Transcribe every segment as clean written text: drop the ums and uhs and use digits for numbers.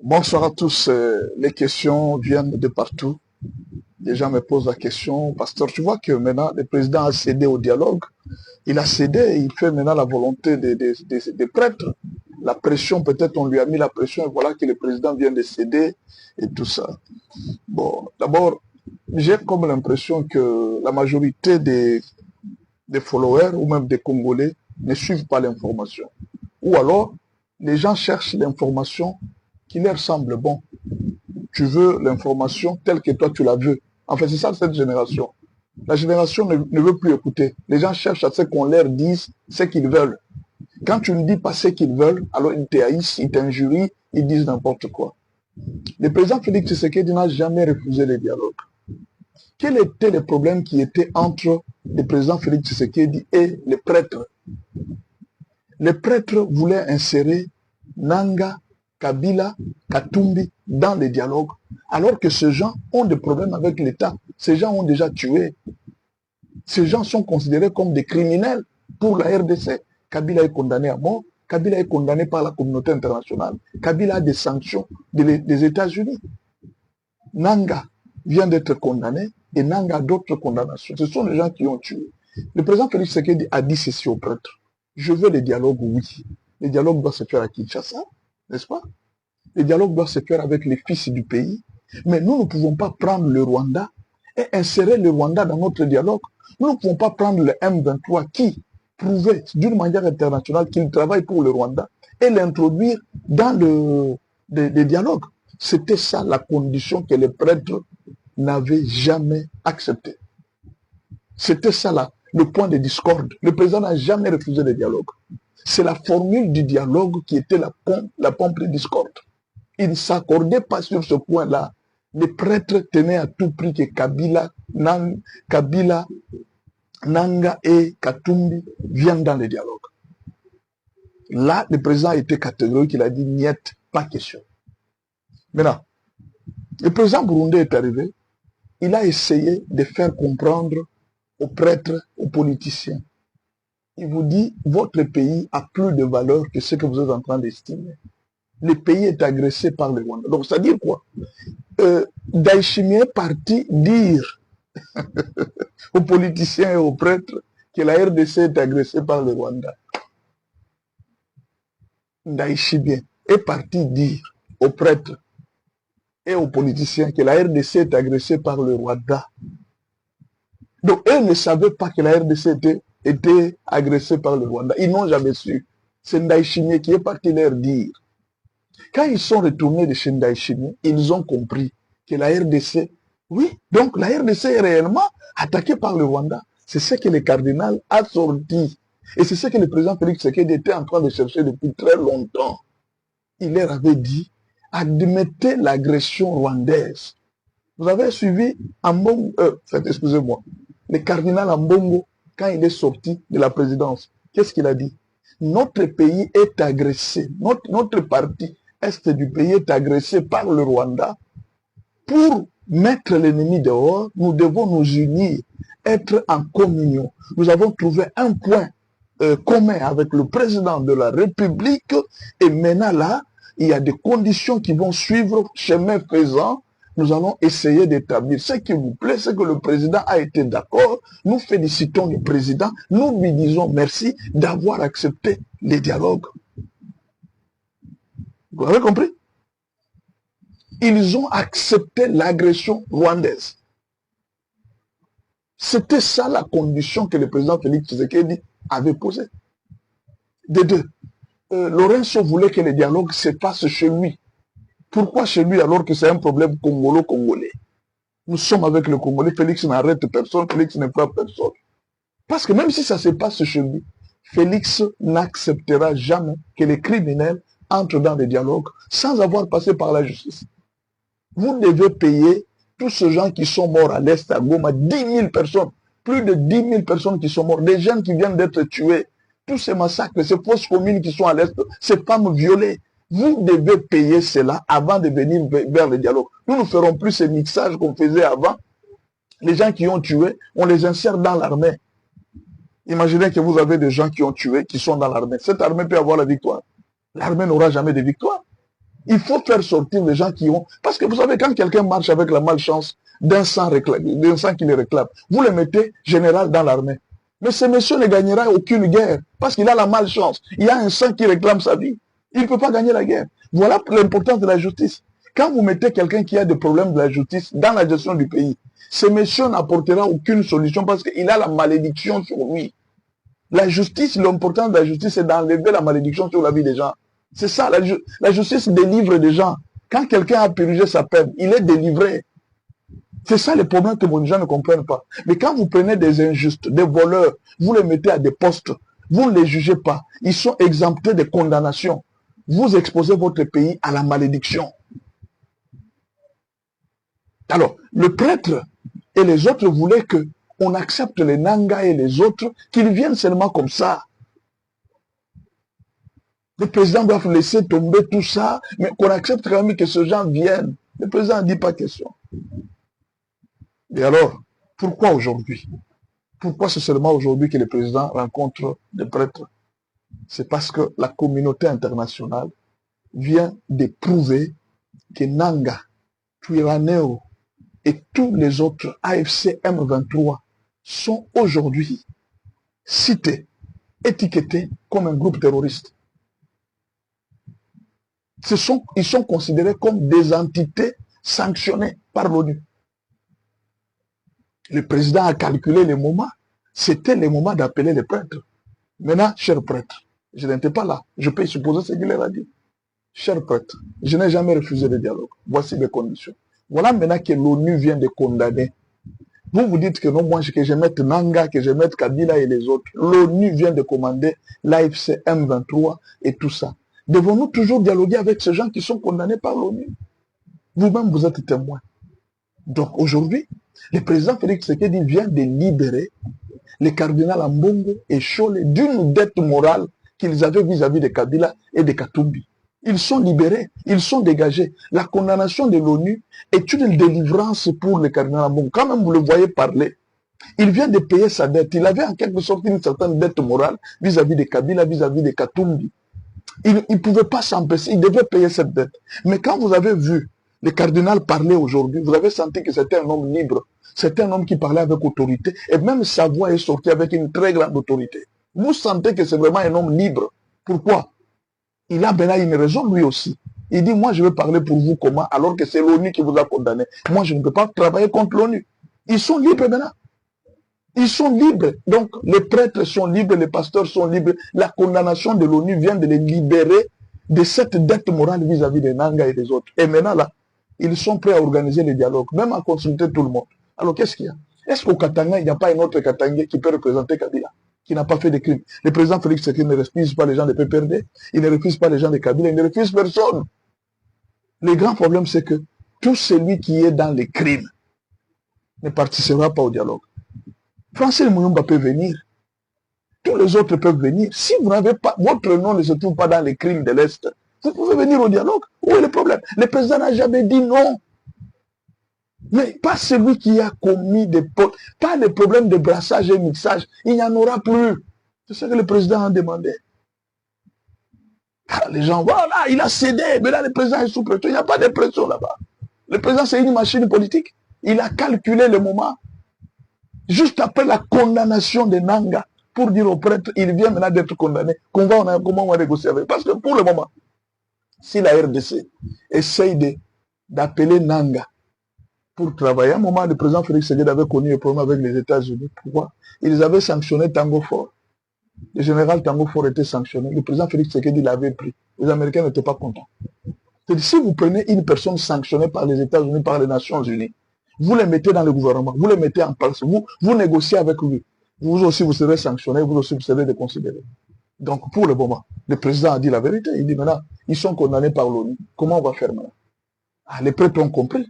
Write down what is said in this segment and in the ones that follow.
Bonsoir à tous. Les questions viennent de partout. Les gens me posent la question, pasteur, tu vois que maintenant le président a cédé au dialogue. Il a cédé, il fait maintenant la volonté des prêtres. La pression, peut-être on lui a mis la pression et voilà que le président vient de céder et tout ça. Bon, d'abord, j'ai comme l'impression que la majorité des followers ou même des Congolais ne suivent pas l'information. Ou alors, les gens cherchent l'information qui leur semble bon. Tu veux l'information telle que toi tu la veux. En fait, c'est ça cette génération. La génération ne veut plus écouter. Les gens cherchent à ce qu'on leur dise ce qu'ils veulent. Quand tu ne dis pas ce qu'ils veulent, alors ils te haïssent, ils t'injurient, ils disent n'importe quoi. Le président Félix Tshisekedi n'a jamais refusé le dialogue. Quel était le problème qui était entre le président Félix Tshisekedi et les prêtres? Les prêtres voulaient insérer Nanga, Kabila, Katumbi dans les dialogues, alors que ces gens ont des problèmes avec l'État. Ces gens ont déjà tué. Ces gens sont considérés comme des criminels pour la RDC. Kabila est condamné à mort. Kabila est condamné par la communauté internationale. Kabila a des sanctions des États-Unis. Nanga vient d'être condamné et Nanga a d'autres condamnations. Ce sont les gens qui ont tué. Le président Félix Tshisekedi a dit ceci aux prêtres. Je veux les dialogues, oui. Les dialogues doivent se faire à Kinshasa, n'est-ce pas? Les dialogues doivent se faire avec les fils du pays. Mais nous ne pouvons pas prendre le Rwanda et insérer le Rwanda dans notre dialogue. Nous ne pouvons pas prendre le M23 qui prouvait d'une manière internationale qu'il travaille pour le Rwanda et l'introduire dans les dialogues. C'était ça la condition que les prêtres n'avaient jamais acceptée. C'était ça là, le point de discorde. Le président n'a jamais refusé le dialogue. C'est la formule du dialogue qui était la pompe de discorde. Il ne s'accordait pas sur ce point-là. Les prêtres tenaient à tout prix que Kabila, Nanga et Katumbi viennent dans les dialogues. Là, le président a été catégorique, il a dit niet, pas question. Maintenant, le président burundais est arrivé, il a essayé de faire comprendre aux prêtres, aux politiciens. Il vous dit, votre pays a plus de valeur que ce que vous êtes en train d'estimer. Le pays est agressé par le Rwanda. Donc, ça veut dire quoi? Ndayishimiye est parti dire aux politiciens et aux prêtres que la RDC est agressée par le Rwanda. Ndayishimiye est parti dire aux prêtres et aux politiciens que la RDC est agressée par le Rwanda. Donc, eux ne savaient pas que la RDC était agressée par le Rwanda. Ils n'ont jamais su. C'est Ndayishimiye qui est parti leur dire. Quand ils sont retournés de chez Ndayishimiye, ils ont compris que la RDC, oui, donc la RDC est réellement attaquée par le Rwanda. C'est ce que le cardinal a sorti. Et c'est ce que le président Félix Tshisekedi était en train de chercher depuis très longtemps. Il leur avait dit, admettez l'agression rwandaise. Vous avez suivi Ambongo, excusez-moi, le cardinal Ambongo, quand il est sorti de la présidence, qu'est-ce qu'il a dit? Notre pays est agressé, notre partie est du pays est agressé par le Rwanda. Pour mettre l'ennemi dehors, nous devons nous unir, être en communion. Nous avons trouvé un point commun avec le président de la République et maintenant là, il y a des conditions qui vont suivre chemin faisant. Nous allons essayer d'établir ce qui vous plaît, c'est que le président a été d'accord. Nous félicitons le président, nous lui disons merci d'avoir accepté les dialogues. Vous avez compris? Ils ont accepté l'agression rwandaise. C'était ça la condition que le président Félix Tshisekedi avait posée. De deux, Lorenzo voulait que le dialogue se passe chez lui. Pourquoi chez lui alors que c'est un problème congolo-congolais? Nous sommes avec le Congolais, Félix n'arrête personne, Félix ne frappe personne. Parce que même si ça se passe chez lui, Félix n'acceptera jamais que les criminels entrent dans les dialogues sans avoir passé par la justice. Vous devez payer tous ces gens qui sont morts à l'Est, à Goma, 10 000 personnes, plus de 10 000 personnes qui sont mortes, des jeunes qui viennent d'être tués, tous ces massacres, ces fausses communes qui sont à l'Est, ces femmes violées. Vous devez payer cela avant de venir vers le dialogue. Nous ne ferons plus ce mixage qu'on faisait avant. Les gens qui ont tué, on les insère dans l'armée. Imaginez que vous avez des gens qui ont tué, qui sont dans l'armée. Cette armée peut avoir la victoire. L'armée n'aura jamais de victoire. Il faut faire sortir les gens qui ont... Parce que vous savez, quand quelqu'un marche avec la malchance d'un sang qui le réclame, vous le mettez général dans l'armée. Mais ce monsieur ne gagnera aucune guerre parce qu'il a la malchance. Il y a un sang qui réclame sa vie. Il ne peut pas gagner la guerre. Voilà l'importance de la justice. Quand vous mettez quelqu'un qui a des problèmes de la justice dans la gestion du pays, ce monsieur n'apportera aucune solution parce qu'il a la malédiction sur lui. La justice, l'importance de la justice, c'est d'enlever la malédiction sur la vie des gens. C'est ça, la justice délivre des gens. Quand quelqu'un a purgé sa peine, il est délivré. C'est ça le problème que les gens ne comprennent pas. Mais quand vous prenez des injustes, des voleurs, vous les mettez à des postes, vous ne les jugez pas. Ils sont exemptés de condamnation. Vous exposez votre pays à la malédiction. Alors, le prêtre et les autres voulaient qu'on accepte les Nangas et les autres, qu'ils viennent seulement comme ça. Le président doit laisser tomber tout ça, mais qu'on accepte quand même que ces gens viennent. Le président ne dit pas question. Et alors, pourquoi aujourd'hui? Pourquoi c'est seulement aujourd'hui que le président rencontre des prêtres? C'est parce que la communauté internationale vient de prouver que Nanga, Twirwaneho et tous les autres AFC M23 sont aujourd'hui cités, étiquetés comme un groupe terroriste. Ils sont considérés comme des entités sanctionnées par l'ONU. Le président a calculé les moments. C'était le moment d'appeler les prêtres. Maintenant, chers prêtres, je n'étais pas là. Je peux supposer ce qu'il leur a dit. Chers prêtres, je n'ai jamais refusé le dialogue. Voici mes conditions. Voilà maintenant que l'ONU vient de condamner. Vous vous dites que non, moi, que je mette Nanga, que je mette Kabila et les autres. L'ONU vient de commander l'AFC M23 et tout ça. Devons-nous toujours dialoguer avec ces gens qui sont condamnés par l'ONU? Vous-même, vous êtes témoin. Donc aujourd'hui, le président Félix Tshisekedi vient de libérer les cardinals Ambongo et Chole d'une dette morale qu'ils avaient vis-à-vis de Kabila et de Katumbi. Ils sont libérés, ils sont dégagés. La condamnation de l'ONU est une délivrance pour les cardinals Ambongo. Quand même vous le voyez parler, il vient de payer sa dette. Il avait en quelque sorte une certaine dette morale vis-à-vis de Kabila, vis-à-vis de Katumbi. Il ne pouvait pas s'empêcher, il devait payer cette dette. Mais quand vous avez vu le cardinal parler aujourd'hui, vous avez senti que c'était un homme libre. C'était un homme qui parlait avec autorité. Et même sa voix est sortie avec une très grande autorité. Vous sentez que c'est vraiment un homme libre. Pourquoi? Il a maintenant une raison lui aussi. Il dit, moi je vais parler pour vous comment, alors que c'est l'ONU qui vous a condamné. Moi je ne peux pas travailler contre l'ONU. Ils sont libres maintenant. Ils sont libres. Donc les prêtres sont libres, les pasteurs sont libres. La condamnation de l'ONU vient de les libérer de cette dette morale vis-à-vis des Nanga et des autres. Et maintenant là, ils sont prêts à organiser les dialogues, même à consulter tout le monde. Alors qu'est-ce qu'il y a? Est-ce qu'au Katanga, il n'y a pas un autre Katangais qui peut représenter Kabila, qui n'a pas fait de crimes? Le président Félix Tshisekedi ne refuse pas les gens de PPRD, il ne refuse pas les gens de Kabila, il ne refuse personne. Le grand problème, c'est que tout celui qui est dans les crimes ne participera pas au dialogue. Francis Mouyumba peut venir, tous les autres peuvent venir. Si vous n'avez pas, votre nom ne se trouve pas dans les crimes de l'Est, vous pouvez venir au dialogue. Où est le problème? Le président n'a jamais dit non. Mais pas celui qui a commis des fautes, pas les problèmes de brassage et mixage. Il n'y en aura plus. C'est ce que le président a demandé. Les gens, voilà, il a cédé, mais là le président est sous pression. Il n'y a pas de pression là-bas. Le président, c'est une machine politique. Il a calculé le moment. Juste après la condamnation de Nanga, pour dire aux prêtres, il vient maintenant d'être condamné. Comment on va négocier avec? Parce que pour le moment, si la RDC essaye d'appeler Nanga pour travailler, à un moment, le président Félix Tshisekedi avait connu un problème avec les États-Unis. Pourquoi? Ils avaient sanctionné Tango Fort. Le général Tango Fort était sanctionné. Le président Félix Tshisekedi l'avait pris. Les Américains n'étaient pas contents. C'est-à-dire, si vous prenez une personne sanctionnée par les États-Unis, par les Nations Unies, vous les mettez dans le gouvernement, vous les mettez en place, vous négociez avec lui. Vous aussi, vous serez sanctionné, vous aussi, vous serez déconsidéré. Donc, pour le moment, le président a dit la vérité. Il dit maintenant, ils sont condamnés par l'ONU. Comment on va faire maintenant? Les prêtres ont compris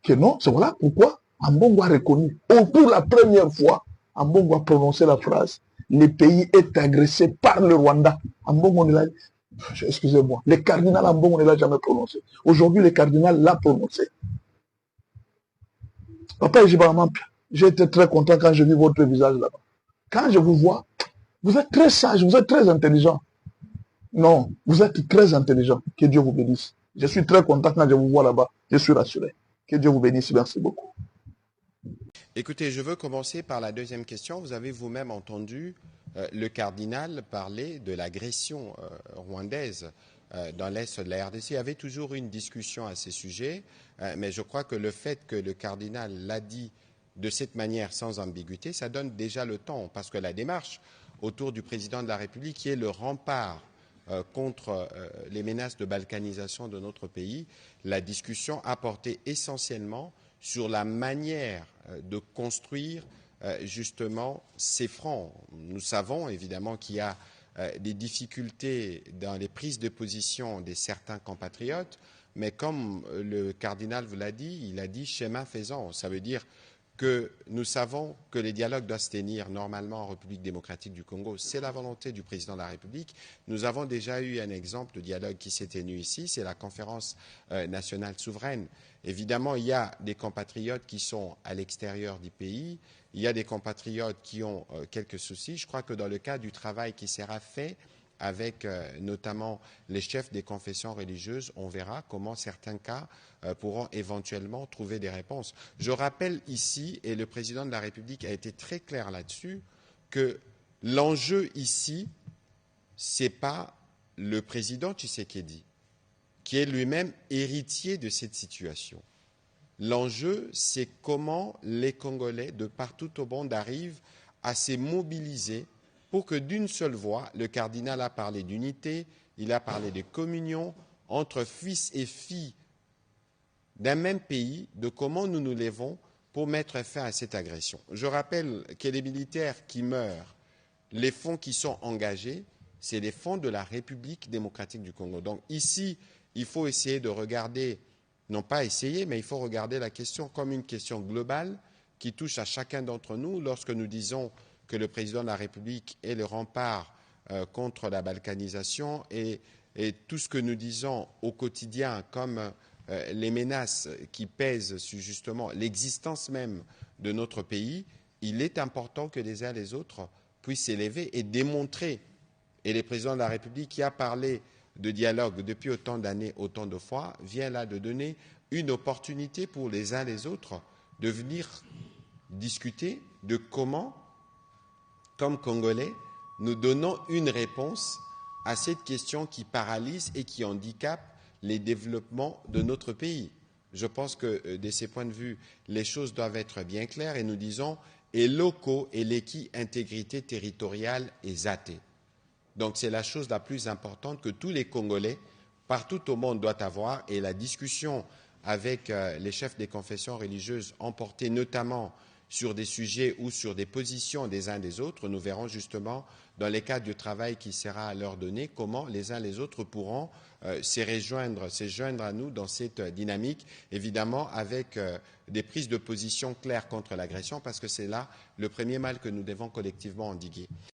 que non, c'est voilà pourquoi Ambongo a reconnu. Pour la première fois, Ambongo a prononcé la phrase « Le pays est agressé par le Rwanda ». Ambongo ne l'a... Excusez-moi. Le cardinal Ambongo ne l'a jamais prononcé. Aujourd'hui, le cardinal l'a prononcé. Papa Ejibaramampi, j'ai été très content quand j'ai vu votre visage là-bas. Quand je vous vois, vous êtes très sage, vous êtes très intelligent. Non, vous êtes très intelligent. Que Dieu vous bénisse. Je suis très content quand je vous vois là-bas. Je suis rassuré. Que Dieu vous bénisse. Merci beaucoup. Écoutez, je veux commencer par la deuxième question. Vous avez vous-même entendu le cardinal parler de l'agression rwandaise dans l'est de la RDC. Il y avait toujours une discussion à ces sujets, mais je crois que le fait que le cardinal l'a dit de cette manière sans ambiguïté, ça donne déjà le ton, parce que la démarche autour du président de la République, qui est le rempart contre les menaces de balkanisation de notre pays, la discussion a porté essentiellement sur la manière de construire justement ces fronts. Nous savons évidemment qu'il y a des difficultés dans les prises de position de certains compatriotes, mais comme le cardinal vous l'a dit, il a dit chemin faisant. Ça veut dire que nous savons que les dialogues doivent se tenir normalement en République démocratique du Congo. C'est la volonté du président de la République. Nous avons déjà eu un exemple de dialogue qui s'est tenu ici, c'est la conférence nationale souveraine. Évidemment, il y a des compatriotes qui sont à l'extérieur du pays, il y a des compatriotes qui ont quelques soucis. Je crois que dans le cadre du travail qui sera fait avec notamment les chefs des confessions religieuses, on verra comment certains cas pourront éventuellement trouver des réponses. Je rappelle ici, et le président de la République a été très clair là-dessus, que l'enjeu ici, ce n'est pas le président Tshisekedi, qui est lui-même héritier de cette situation. L'enjeu, c'est comment les Congolais de partout au monde arrivent à se mobiliser pour que d'une seule voix, le cardinal a parlé d'unité, il a parlé de communion entre fils et filles d'un même pays, de comment nous nous lèvons pour mettre fin à cette agression. Je rappelle que les militaires qui meurent, les fonds qui sont engagés, c'est les fonds de la République démocratique du Congo. Donc ici, il faut essayer de regarder, non pas essayer, mais il faut regarder la question comme une question globale qui touche à chacun d'entre nous lorsque nous disons que le président de la République est le rempart contre la balkanisation et tout ce que nous disons au quotidien comme les menaces qui pèsent sur justement l'existence même de notre pays, il est important que les uns et les autres puissent s'élever et démontrer. Et le président de la République qui a parlé de dialogue depuis autant d'années, autant de fois, vient là de donner une opportunité pour les uns et les autres de venir discuter de comment, comme Congolais, nous donnons une réponse à cette question qui paralyse et qui handicape les développements de notre pays. Je pense que de ces points de vue, les choses doivent être bien claires et nous disons et locaux et l'équi intégrité territoriale et zaté. Donc c'est la chose la plus importante que tous les Congolais partout au monde doivent avoir et la discussion avec les chefs des confessions religieuses emportées notamment sur des sujets ou sur des positions des uns des autres, nous verrons justement dans les cadres du travail qui sera à leur donner comment les uns les autres pourront se joindre à nous dans cette dynamique, évidemment avec des prises de position claires contre l'agression parce que c'est là le premier mal que nous devons collectivement endiguer.